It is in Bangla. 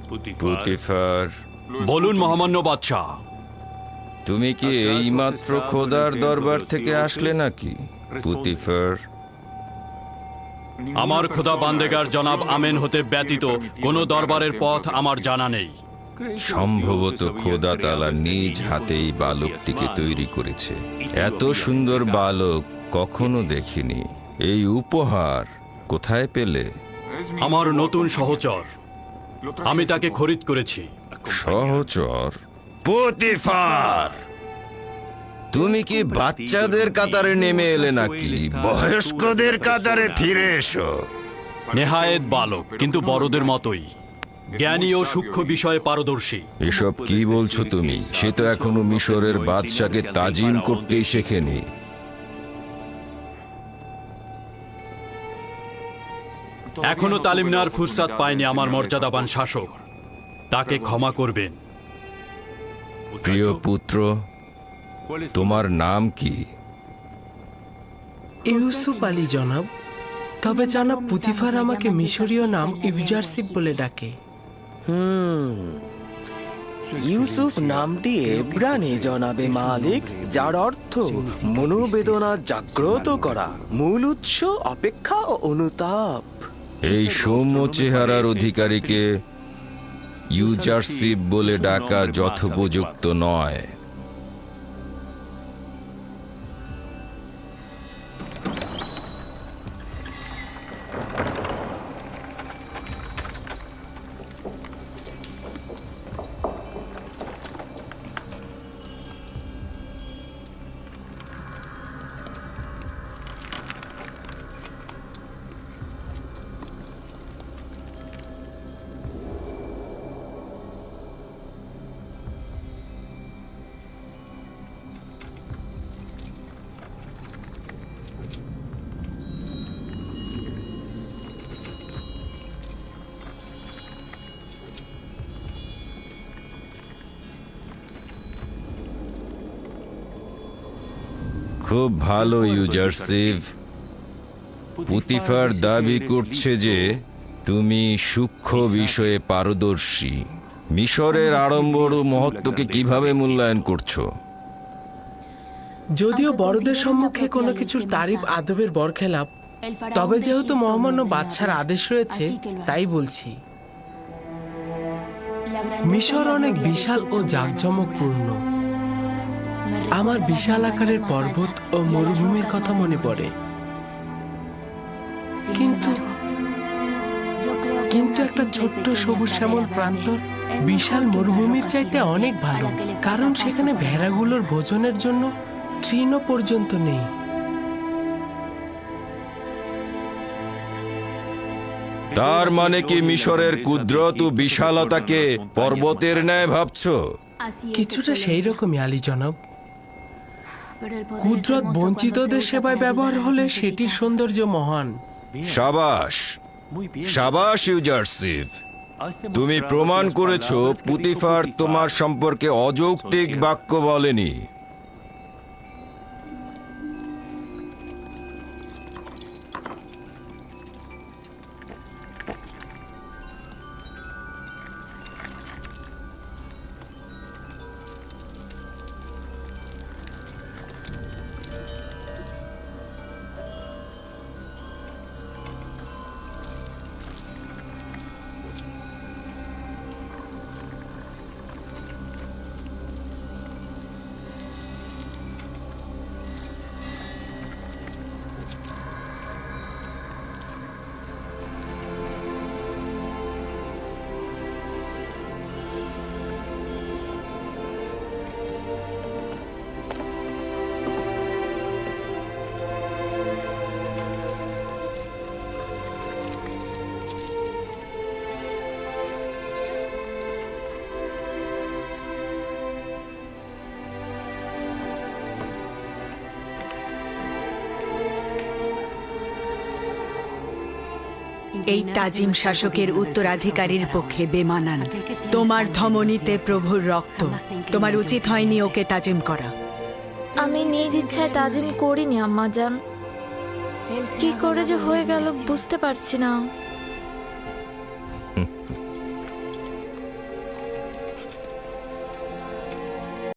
পুতিফার, বলুন মহামান্য বাদশাহ। তুমি কি এইমাত্র খোদার দরবার থেকে আসলে নাকি? পুতিফার, আমার খোদা বান্দেগার জনাব আমেন হতে ব্যতীত কোনো দরবারের পথ আমার জানা নেই। সম্ভবত খোদা তাআলা নিজ হাতেই বালকটিকে তৈরি করেছে। এত সুন্দর বালক কখনো দেখিনি। এই উপহার কোথায় পেলে? আমার নতুন সহচর, আমি তাকে খরিদ করেছি। সহচর? পুতিফার, তুমি কি বাচ্চাদের কাতারে নেমে এলে নাকি বয়স্কদের কাতারে ফিরে এসো? নেহায়েত বালক, কিন্তু বড়দের মতোই জ্ঞানী ও সূক্ষ্ম বিষয়ে পারদর্শী। এসব কি বলছো তুমি? সে তো এখনো মিশরের বাদশাকে তাজিম করতেই শেখেনি। এখনো তালিম নেওয়ার ফুরসাত পায়নি আমার মর্যাদাবান শাসক, তাকে ক্ষমা করবেন। প্রিয় পুত্র, তোমার নাম কি? ইউসুফ আলী জনাব। তবে জনাব পুতিফার আমাকে মিশরীয় নাম ইউজারসিফ বলে ডাকে। ইউসুফ নামটি এব্রানি জনাবে মালিক, যার অর্থ মনোবেদনা জাগ্রত করা, মূল উৎস, অপেক্ষা ও অনুতাপ। এই সৌম্য চেহারার অধিকারীকে ইউজারসিফ বলে ডাকা যথোপযুক্ত নয়। খুব ভালো ইউজারসিফ। পুতিফার দাবি করছে যে তুমি সূক্ষ্ম বিষয়ে পারদর্শী। মিশরের আড়ম্বর ও মহত্বকে কিভাবে মূল্যায়ন করছো? যদিও বড়দের সম্মুখে কোনো কিছুর তারিফ আদবের বরখেলাপ, তবে যেহেতু মহামান্য বাদশার আদেশ রয়েছে তাই বলছি। মিশর অনেক বিশাল ও জাঁকজমকপূর্ণ। আমার বিশাল আকারের পর্বত ও মরুভূমির কথা মনে পড়ে, কিন্তু কিন্তু একটা ছোট্ট সবুজ শ্যামল প্রান্তর বিশাল মরুভূমির চাইতে অনেক ভালো, কারণ সেখানে ভেড়াগুলোর ভোজনের জন্য তৃণ পর্যন্ত নেই। তার মানে কি মিশরের কুদরত ও বিশালতাকে পর্বতের ন্যায় ভাবছো? কিছুটা সেই রকমই আলী জনাব। কুদরত বঞ্চিতদের সেবায় ব্যবহার হলে সেটির সৌন্দর্য মহান। সাবাস, সাবাস ইউজারসিফ। তুমি প্রমাণ করেছো পুতিফার তোমার সম্পর্কে অযৌক্তিক বাক্য বলেনি। এই তাজিম শাসকের উত্তরাধিকারীর পক্ষে বেমানান। তোমার ধমনীতে প্রভুর রক্ত, তোমার উচিত হয়নি ওকে তাজিম করা। আমি নিজ ইচ্ছায় তাজিম করিনি আম্মাজান। কি করে যে হয়ে গেল বুঝতে পারছি না।